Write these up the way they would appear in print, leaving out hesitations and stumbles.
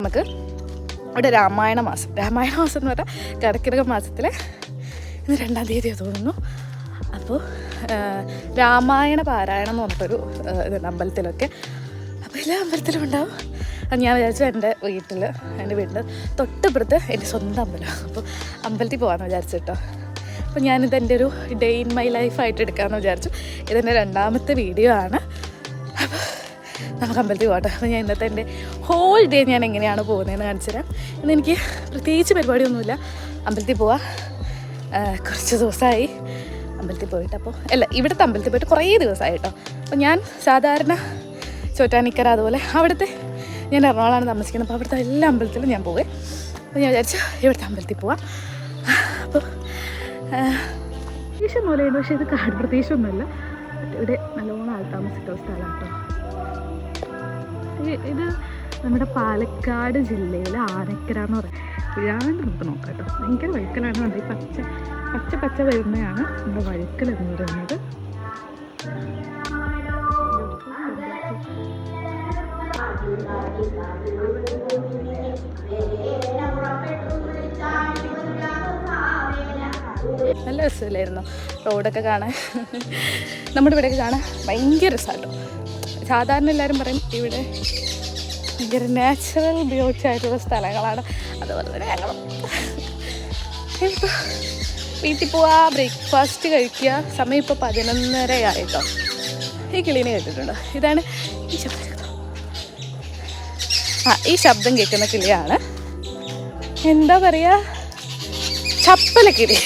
നമുക്ക് ഇവിടെ രാമായണ മാസം എന്ന് പറഞ്ഞാൽ കർക്കിടക മാസത്തിലെ ഇന്ന് 2-ാം തീയതി തോന്നുന്നു. അപ്പോൾ രാമായണ പാരായണം എന്ന് പറഞ്ഞിട്ടൊരു ഇതുണ്ട് അമ്പലത്തിലൊക്കെ. അപ്പോൾ എല്ലാ അമ്പലത്തിലും ഉണ്ടാവും. അത് ഞാൻ വിചാരിച്ചു എൻ്റെ വീട്ടിൻ്റെ തൊട്ടപ്പുറത്ത് എൻ്റെ സ്വന്തം അമ്പലം. അപ്പോൾ അമ്പലത്തിൽ പോകാമെന്ന് വിചാരിച്ചു കേട്ടോ. അപ്പോൾ ഞാനിത് എൻ്റെ ഒരു ഡേ ഇൻ മൈ ലൈഫായിട്ട് എടുക്കാമെന്ന് വിചാരിച്ചു. ഇതെൻ്റെ 2ാമത്തെ വീഡിയോ ആണ്. അപ്പോൾ നമുക്ക് അമ്പലത്തിൽ പോകട്ടെ. അപ്പോൾ ഞാൻ ഇന്നത്തെ എൻ്റെ ഹോൾ ഡേ ഞാൻ എങ്ങനെയാണ് പോകുന്നതെന്ന് കാണിച്ചു തരാം. ഇന്നെനിക്ക് പ്രത്യേകിച്ച് പരിപാടിയൊന്നുമില്ല. അമ്പലത്തിൽ പോവാം. കുറച്ച് ദിവസമായി അമ്പലത്തിൽ പോയിട്ട്. അപ്പോൾ ഇവിടുത്തെ അമ്പലത്തിൽ പോയിട്ട് കുറേ ദിവസമായി കേട്ടോ. അപ്പോൾ ഞാൻ സാധാരണ ചോറ്റാനിക്കര അതുപോലെ അവിടുത്തെ ഞാൻ എറണാകുളമാണ് താമസിക്കുന്നത്. അപ്പോൾ അവിടുത്തെ എല്ലാ അമ്പലത്തിലും ഞാൻ പോവേ. അപ്പോൾ ഞാൻ വിചാരിച്ചു ഇവിടുത്തെ അമ്പലത്തിൽ പോവാം. അപ്പോൾ പ്രദേശം പോലെയുണ്ട്, പക്ഷേ ഇത് കാട് പ്രദേശമൊന്നുമല്ല. ഇവിടെ നല്ലോണം ആൾ താമസിക്കുന്ന സ്ഥലമാണ് കേട്ടോ. ഇത് നമ്മുടെ പാലക്കാട് ജില്ലയിലെ ആനക്കര എന്ന് പറയും. ഇഴാണ്ട് നമുക്ക് നോക്കാം കേട്ടോ. ഭയങ്കര വഴുക്കലാണ്. കണ്ടത് ഈ പച്ച വരുന്നതാണ് നമ്മുടെ വഴുക്കൽ എന്ന് പറയുന്നത്. നല്ല രസമില്ലായിരുന്നു റോഡൊക്കെ കാണാൻ. നമ്മുടെ ഇവിടെയൊക്കെ കാണാൻ ഭയങ്കര രസമാട്ടോ. സാധാരണ എല്ലാവരും പറയും ഇവിടെ ഭയങ്കര നാച്ചുറൽ ബ്യൂട്ടി ആയിട്ടുള്ള സ്ഥലങ്ങളാണ്. അതുപോലെ തന്നെ ഞങ്ങളും ഇപ്പോൾ വീട്ടിൽ പോവാ, ബ്രേക്ക്ഫാസ്റ്റ് കഴിക്കുക. സമയം ഇപ്പോൾ 11:30 ആയിട്ടോ. ഈ കിളീനെ കേട്ടിട്ടുണ്ടോ? ഇതാണ് ഈ ശബ്ദം. ഈ ശബ്ദം കേൾക്കുന്ന കിളിയാണ് എന്താ പറയുക, ചപ്പലക്കിളി.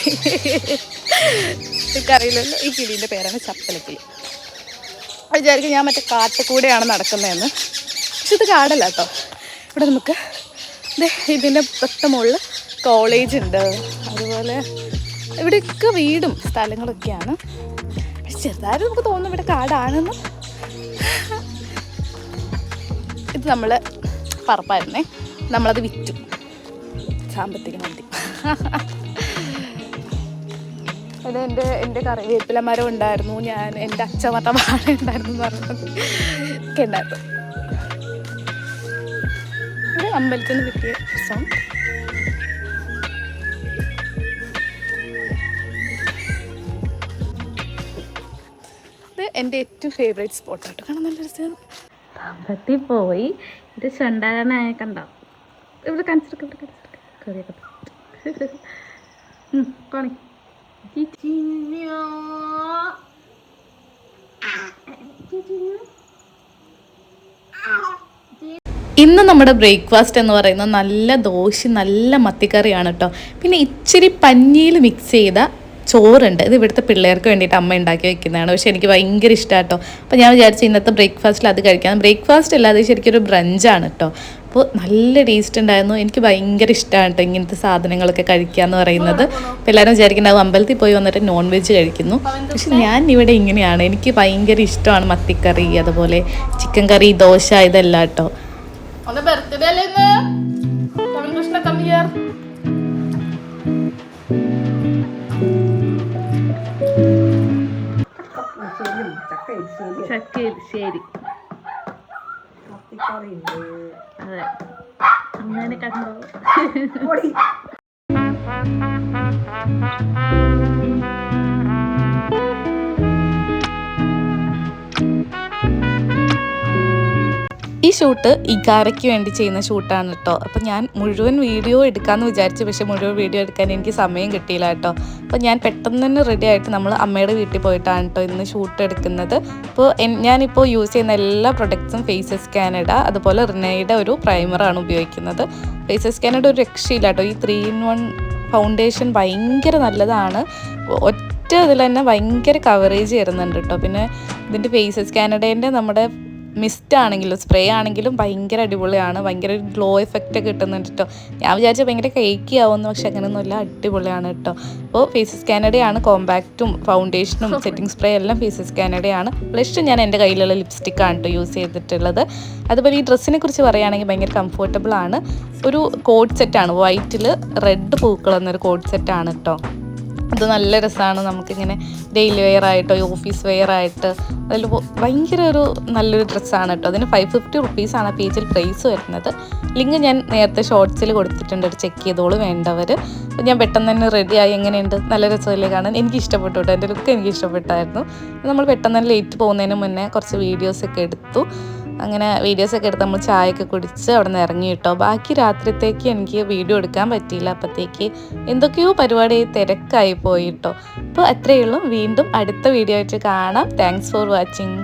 എനിക്കറിയില്ലല്ലോ. ഈ കിളീൻ്റെ പേരാണ് ചപ്പലക്കിളി. വിചാരിക്കും ഞാൻ മറ്റേ കാട്ടിൽക്കൂടെയാണ് നടക്കുന്നതെന്ന്. പക്ഷെ ഇത് കാടല്ല കേട്ടോ. ഇവിടെ നമുക്ക് ഇതിൻ്റെ തൊട്ട മുകളിൽ കോളേജ് ഉണ്ട്. അതുപോലെ ഇവിടെയൊക്കെ വീടും സ്ഥലങ്ങളൊക്കെയാണ്. പക്ഷെ ചെറുതായിട്ട് നമുക്ക് തോന്നുന്നു ഇവിടെ കാടാണെന്ന്. ഇത് നമ്മൾ പറപ്പായിരുന്നേ, നമ്മളത് വിറ്റു സാമ്പത്തിക വേണ്ടി. അത് എൻ്റെ കറിവേപ്പില മരം ഉണ്ടായിരുന്നു. എൻ്റെ അച്ഛമത്ത വാഴ ഉണ്ടായിരുന്നു എന്ന് പറഞ്ഞത് ഒക്കെ ഉണ്ടായിരുന്നു. ഇത് അമ്പലത്തിൽ നിന്ന് കിട്ടിയ രസം. ഇത് എൻ്റെ ഏറ്റവും ഫേവറേറ്റ് സ്പോട്ടാട്ടോ. കാണാൻ നല്ല രസമാണ്. അമ്പലത്തിൽ പോയി ഇത് ചണ്ടാനായ കണ്ടോ. ഇവിടെ കാണിച്ചെടുക്കാം. കാണി ഇന്ന് നമ്മുടെ ബ്രേക്ക്ഫാസ്റ്റ് എന്ന് പറയുന്നത് നല്ല ദോശ, നല്ല മത്തിക്കറിയാണ് കേട്ടോ. പിന്നെ ഇച്ചിരി പഞ്ഞിയിൽ മിക്സ് ചെയ്ത ചോറുണ്ട്. ഇത് ഇവിടുത്തെ പിള്ളേർക്ക് വേണ്ടിയിട്ട് അമ്മ ഉണ്ടാക്കി വെക്കുന്നതാണ്. പക്ഷേ എനിക്ക് ഭയങ്കര ഇഷ്ടമാണ് കേട്ടോ. അപ്പോൾ ഞാൻ വിചാരിച്ചു ഇന്നത്തെ ബ്രേക്ക്ഫാസ്റ്റിൽ അത് കഴിക്കാം. ബ്രേക്ക്ഫാസ്റ്റ് അല്ലാതെ ശരിക്കും ഒരു ബ്രഞ്ചാണ് കേട്ടോ. അപ്പോൾ നല്ല ടേസ്റ്റ് ഉണ്ടായിരുന്നു. എനിക്ക് ഭയങ്കര ഇഷ്ടമാണ് കേട്ടോ ഇങ്ങനത്തെ സാധനങ്ങളൊക്കെ കഴിക്കുക എന്ന് പറയുന്നത്. അപ്പോൾ എല്ലാവരും വിചാരിക്കുന്നത് അമ്പലത്തിൽ പോയി വന്നിട്ട് നോൺ വെജ് കഴിക്കുന്നു. പക്ഷെ ഞാൻ ഇവിടെ ഇങ്ങനെയാണ്. എനിക്ക് ഭയങ്കര ഇഷ്ടമാണ് മത്തിക്കറി, അതുപോലെ ചിക്കൻ കറി, ദോശ, ഇതെല്ലാം കേട്ടോ. ബർത്ത്ഡേ അല്ലേ കൃഷ്ണ കമ്മിയർ. ശരി, അതെ അങ്ങനെ കണ്ടോ. ഈ ഷൂട്ട് ഇഗാരയ്ക്ക് വേണ്ടി ചെയ്യുന്ന ഷൂട്ടാണ് കേട്ടോ. അപ്പോൾ ഞാൻ മുഴുവൻ വീഡിയോ എടുക്കാമെന്ന് വിചാരിച്ചു. പക്ഷേ മുഴുവൻ വീഡിയോ എടുക്കാൻ എനിക്ക് സമയം കിട്ടിയില്ല കേട്ടോ. അപ്പോൾ ഞാൻ പെട്ടെന്ന് തന്നെ റെഡി ആയിട്ട് നമ്മൾ അമ്മയുടെ വീട്ടിൽ പോയിട്ടാണ് കേട്ടോ ഇന്ന് ഷൂട്ട് എടുക്കുന്നത്. അപ്പോൾ ഞാനിപ്പോൾ യൂസ് ചെയ്യുന്ന എല്ലാ പ്രൊഡക്ട്സും ഫേസസ് കാനഡ, അതുപോലെ റിനയുടെ ഒരു പ്രൈമറാണ് ഉപയോഗിക്കുന്നത്. ഫേസസ് കാനഡ ഒരു രക്ഷയില്ല കേട്ടോ. ഈ 3-in-1 ഫൗണ്ടേഷൻ ഭയങ്കര നല്ലതാണ്. ഒറ്റ ഇതിൽ തന്നെ ഭയങ്കര കവറേജ് വരുന്നുണ്ട് കേട്ടോ. പിന്നെ ഇതിൻ്റെ ഫേസസ് കാനഡേൻ്റെ നമ്മുടെ മിസ്റ്റ് ആണെങ്കിലും സ്പ്രേ ആണെങ്കിലും ഭയങ്കര അടിപൊളിയാണ്. ഭയങ്കര ഗ്ലോ എഫക്റ്റ് ഒക്കെ കിട്ടുന്നുണ്ട് കേട്ടോ. ഞാൻ വിചാരിച്ചാൽ ഭയങ്കര കേക്കി ആവുമെന്ന്, പക്ഷെ അങ്ങനെയൊന്നുമില്ല, അടിപൊളിയാണ് കേട്ടോ. അപ്പോൾ ഫേസസ് കാനഡയാണ് കോമ്പാക്റ്റും ഫൗണ്ടേഷനും സെറ്റിംഗ് സ്പ്രേ എല്ലാം ഫേസസ് കാനഡയാണ്. ബ്ലഷ് ഞാൻ എൻ്റെ കയ്യിലുള്ള ലിപ്സ്റ്റിക്കാണ് കേട്ടോ യൂസ് ചെയ്തിട്ടുള്ളത്. അതുപോലെ ഈ ഡ്രസ്സിനെ കുറിച്ച് പറയുകയാണെങ്കിൽ ഭയങ്കര കംഫർട്ടബിൾ ആണ്. ഒരു കോഡ് സെറ്റാണ്, വൈറ്റിൽ റെഡ് പൂക്കൾ എന്നൊരു കോഡ് സെറ്റാണ് കേട്ടോ. അത് നല്ല രസമാണ്. നമുക്കിങ്ങനെ ഡെയിലി വെയർ ആയിട്ടോ ഓഫീസ് വെയർ ആയിട്ട് അതിൽ ഭയങ്കര ഒരു നല്ലൊരു ഡ്രസ്സാണ് കേട്ടോ. അതിന് 550 റുപ്പീസാണ് പേജിൽ പ്രൈസ് വരുന്നത്. ലിങ്ക് ഞാൻ നേരത്തെ ഷോർട്സിൽ കൊടുത്തിട്ടുണ്ട്, ഒരു ചെക്ക് ചെയ്തോളൂ വേണ്ടവർ. ഞാൻ പെട്ടെന്ന് തന്നെ റെഡിയായി. എങ്ങനെയുണ്ട്, നല്ല രസമല്ലേ കാണാൻ? എനിക്ക് ഇഷ്ടപ്പെട്ടു കേട്ടോ, എൻ്റെ ലുക്ക് എനിക്ക് ഇഷ്ടപ്പെട്ടായിരുന്നു. നമ്മൾ പെട്ടെന്ന് തന്നെ ലേറ്റ് പോകുന്നതിന് മുന്നേ കുറച്ച് വീഡിയോസൊക്കെ എടുത്തു. അങ്ങനെ വീഡിയോസൊക്കെ എടുത്ത് നമ്മൾ ചായയൊക്കെ കുടിച്ച് അവിടെ നിന്ന് ഇറങ്ങി കേട്ടോ. ബാക്കി രാത്രിത്തേക്ക് എനിക്ക് വീഡിയോ എടുക്കാൻ പറ്റിയില്ല, അപ്പോഴത്തേക്ക് എന്തൊക്കെയോ പരിപാടി തിരക്കായി പോയി കേട്ടോ. അപ്പോൾ അത്രയേ ഉള്ളൂ. വീണ്ടും അടുത്ത വീഡിയോ ആയിട്ട് കാണാം. Thanks for watching.